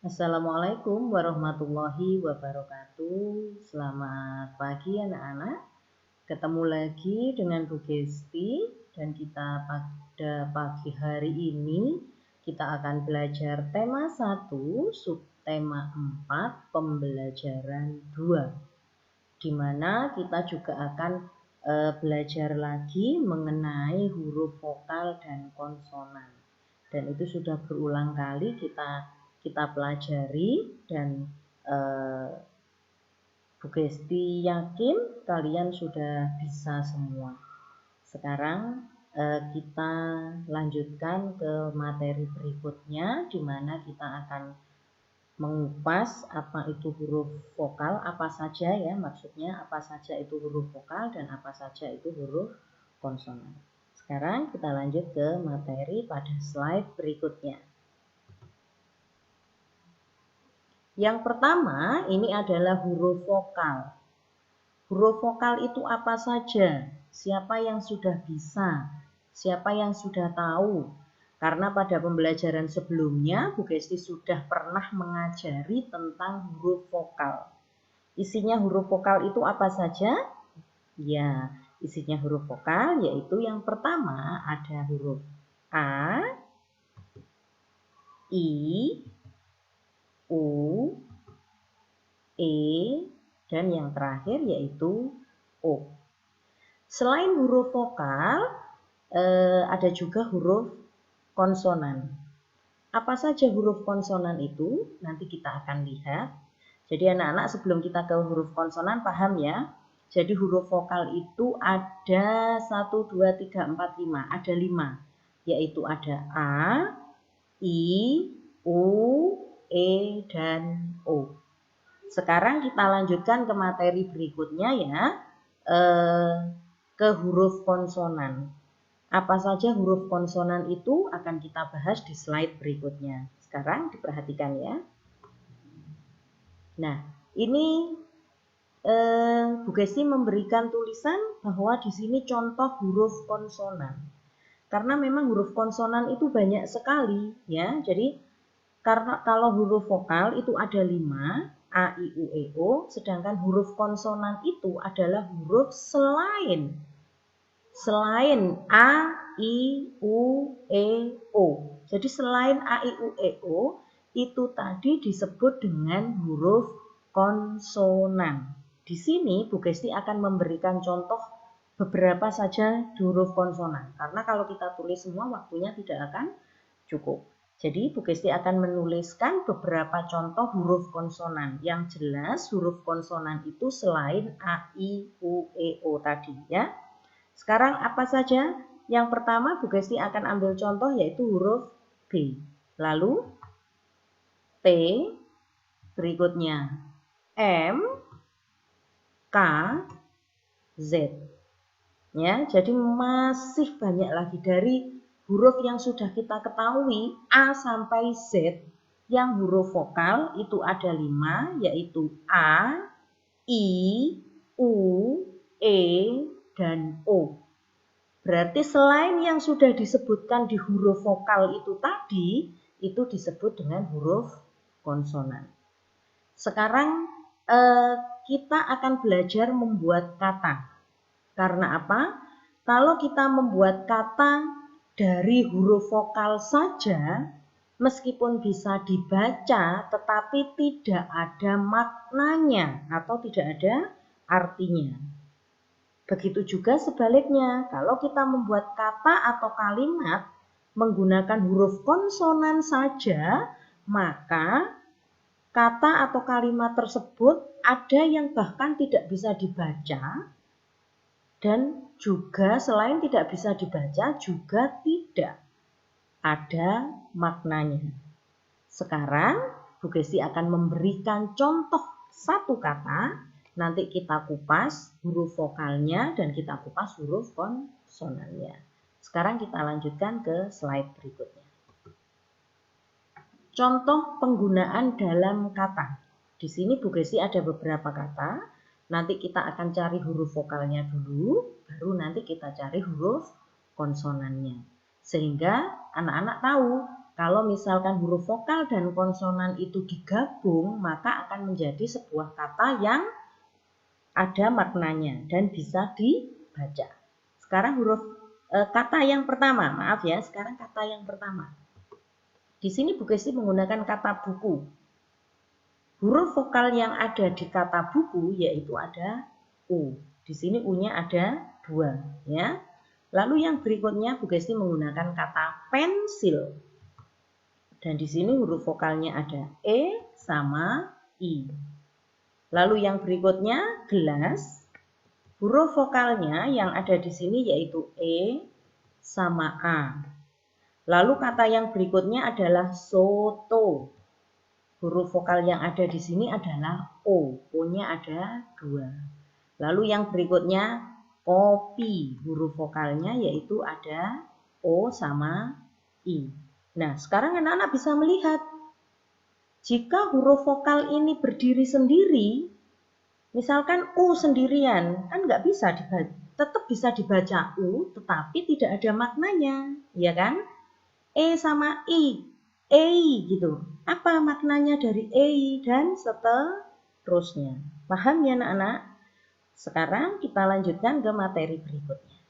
Assalamualaikum warahmatullahi wabarakatuh. Selamat pagi anak-anak. Ketemu lagi dengan Bu Gesti dan kita pada pagi hari ini kita akan belajar tema 1, subtema 4, pembelajaran 2. Di mana kita juga akan belajar lagi mengenai huruf vokal dan konsonan. Dan itu sudah berulang kali kita pelajari dan Bu Gesti yakin kalian sudah bisa semua. Sekarang kita lanjutkan ke materi berikutnya di mana kita akan mengupas apa itu huruf vokal, apa saja ya maksudnya, apa saja itu huruf vokal dan apa saja itu huruf konsonan. Sekarang kita lanjut ke materi pada slide berikutnya. Yang pertama ini adalah huruf vokal. Huruf vokal itu apa saja? Siapa yang sudah bisa? Siapa yang sudah tahu? Karena pada pembelajaran sebelumnya Bu Gesti sudah pernah mengajari tentang huruf vokal. Isinya huruf vokal itu apa saja? Ya, isinya huruf vokal yaitu yang pertama ada huruf A, I, U, E, dan yang terakhir yaitu O. Selain huruf vokal, ada juga huruf konsonan. Apa saja huruf konsonan itu? Nanti kita akan lihat. Jadi anak-anak sebelum kita ke huruf konsonan paham ya? Jadi huruf vokal itu ada 1, 2, 3, 4, 5. Ada 5. Yaitu ada A, I, U, E, dan O. Sekarang kita lanjutkan ke materi berikutnya ya. Ke huruf konsonan. Apa saja huruf konsonan itu akan kita bahas di slide berikutnya. Sekarang diperhatikan ya. Nah, ini Bu Gesti memberikan tulisan bahwa di sini contoh huruf konsonan. Karena memang huruf konsonan itu banyak sekali ya. Jadi karena kalau huruf vokal itu ada 5, A, I, U, E, O, sedangkan huruf konsonan itu adalah huruf selain A, I, U, E, O. Jadi selain A, I, U, E, O itu tadi disebut dengan huruf konsonan. Di sini Bu Gesti akan memberikan contoh beberapa saja huruf konsonan. Karena kalau kita tulis semua waktunya tidak akan cukup. Jadi Bu Gesti akan menuliskan beberapa contoh huruf konsonan. Yang jelas huruf konsonan itu selain A, I, U, E, O tadi ya. Sekarang apa saja? Yang pertama Bu Gesti akan ambil contoh yaitu huruf B. Lalu T, berikutnya M, K, Z. Ya, jadi masih banyak lagi dari huruf yang sudah kita ketahui A sampai Z. Yang huruf vokal itu ada 5 yaitu A, I, U, E, dan O. Berarti selain yang sudah disebutkan di huruf vokal itu tadi, itu disebut dengan huruf konsonan. Sekarang kita akan belajar membuat kata. Karena apa? Kalau kita membuat kata dari huruf vokal saja, meskipun bisa dibaca, tetapi tidak ada maknanya atau tidak ada artinya. Begitu juga sebaliknya, kalau kita membuat kata atau kalimat menggunakan huruf konsonan saja, maka kata atau kalimat tersebut ada yang bahkan tidak bisa dibaca dan juga selain tidak bisa dibaca juga tidak ada maknanya. Sekarang Bu Gesti akan memberikan contoh satu kata. Nanti kita kupas huruf vokalnya dan kita kupas huruf konsonannya. Sekarang kita lanjutkan ke slide berikutnya. Contoh penggunaan dalam kata. Di sini Bu Gesti ada beberapa kata. Nanti kita akan cari huruf vokalnya dulu, baru nanti kita cari huruf konsonannya. Sehingga anak-anak tahu Kalau misalkan huruf vokal dan konsonan itu digabung, maka akan menjadi sebuah kata yang ada maknanya dan bisa dibaca. Sekarang kata yang pertama, maaf ya, sekarang kata yang pertama. Di sini Bu Kesti menggunakan kata buku. Huruf vokal yang ada di kata buku yaitu ada U. Di sini U-nya ada 2, ya. Lalu yang berikutnya Bu Kesti menggunakan kata pensil. Dan di sini huruf vokalnya ada E sama I. Lalu yang berikutnya gelas. Huruf vokalnya yang ada di sini yaitu E sama A. Lalu kata yang berikutnya adalah soto. Huruf vokal yang ada di sini adalah O. O-nya ada 2. Lalu yang berikutnya kopi. Huruf vokalnya yaitu ada O sama I. Nah, sekarang anak-anak bisa melihat jika huruf vokal ini berdiri sendiri, misalkan U sendirian, kan nggak bisa dibaca, tetap bisa dibaca U, tetapi tidak ada maknanya, ya kan? E sama I, EI gitu. Apa maknanya dari EI dan seterusnya? Paham ya anak-anak? Sekarang kita lanjutkan ke materi berikutnya.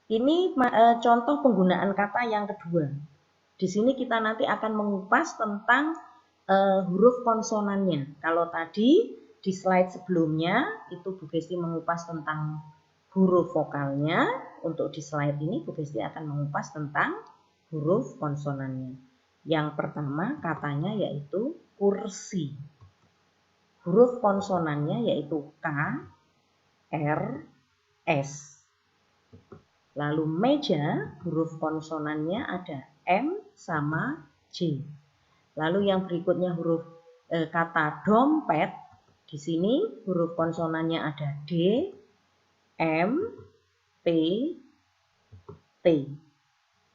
Ini contoh penggunaan kata yang kedua. Di sini kita nanti akan mengupas tentang huruf konsonannya. Kalau tadi di slide sebelumnya itu Bu Kesti mengupas tentang huruf vokalnya, untuk di slide ini Bu Kesti akan mengupas tentang huruf konsonannya. Yang pertama katanya yaitu kursi. Huruf konsonannya yaitu K, R, S. Lalu meja, huruf konsonannya ada M sama J. Lalu yang berikutnya huruf kata dompet. Di sini huruf konsonannya ada D, M, P, T.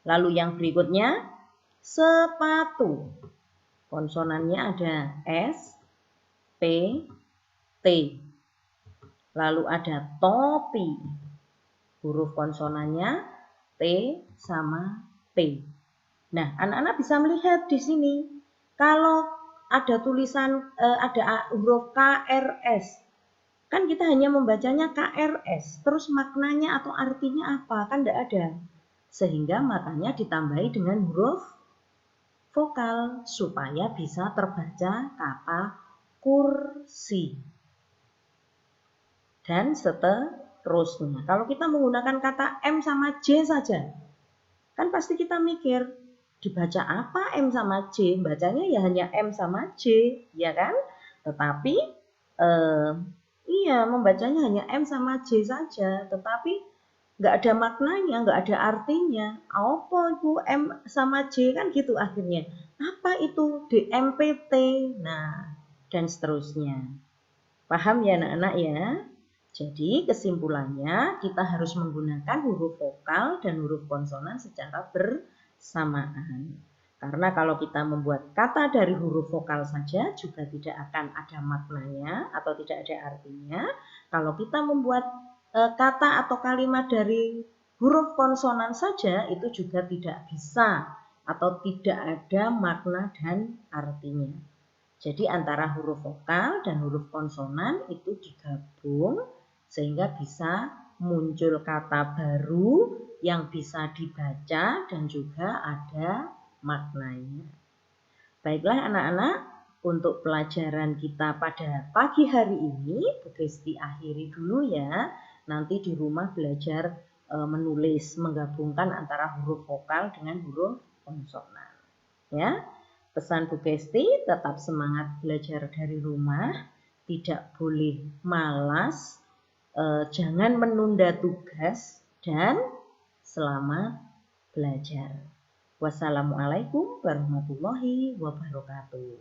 Lalu yang berikutnya sepatu. Konsonannya ada S, P, T. Lalu ada topi. Huruf konsonannya T sama P. Nah, anak-anak bisa melihat di sini. Kalau ada tulisan, ada huruf KRS, kan kita hanya membacanya KRS, terus maknanya atau artinya apa? Kan tidak ada. Sehingga makanya ditambahi dengan huruf vokal, supaya bisa terbaca kata kursi. Dan seterusnya. Kalau kita menggunakan kata M sama J saja, kan pasti kita mikir, dibaca apa M sama J? Bacanya ya hanya M sama J, ya kan? Tetapi iya, membacanya hanya M sama J saja, tetapi nggak ada maknanya, nggak ada artinya. Apa itu M sama J, kan gitu akhirnya. Apa itu DMPT? Nah, dan seterusnya. Paham ya anak-anak ya? Jadi kesimpulannya kita harus menggunakan huruf vokal dan huruf konsonan secara bersamaan. Karena kalau kita membuat kata dari huruf vokal saja juga tidak akan ada maknanya atau tidak ada artinya. Kalau kita membuat kata atau kalimat dari huruf konsonan saja itu juga tidak bisa atau tidak ada makna dan artinya. Jadi antara huruf vokal dan huruf konsonan itu digabung sehingga bisa muncul kata baru yang bisa dibaca dan juga ada maknanya. Baiklah anak-anak, untuk pelajaran kita pada pagi hari ini Bu Kesti akhiri dulu ya. Nanti di rumah belajar menulis, menggabungkan antara huruf vokal dengan huruf konsonan. Ya. Pesan Bu Kesti, tetap semangat belajar dari rumah, tidak boleh malas, jangan menunda tugas, dan selamat belajar. Wassalamualaikum warahmatullahi wabarakatuh.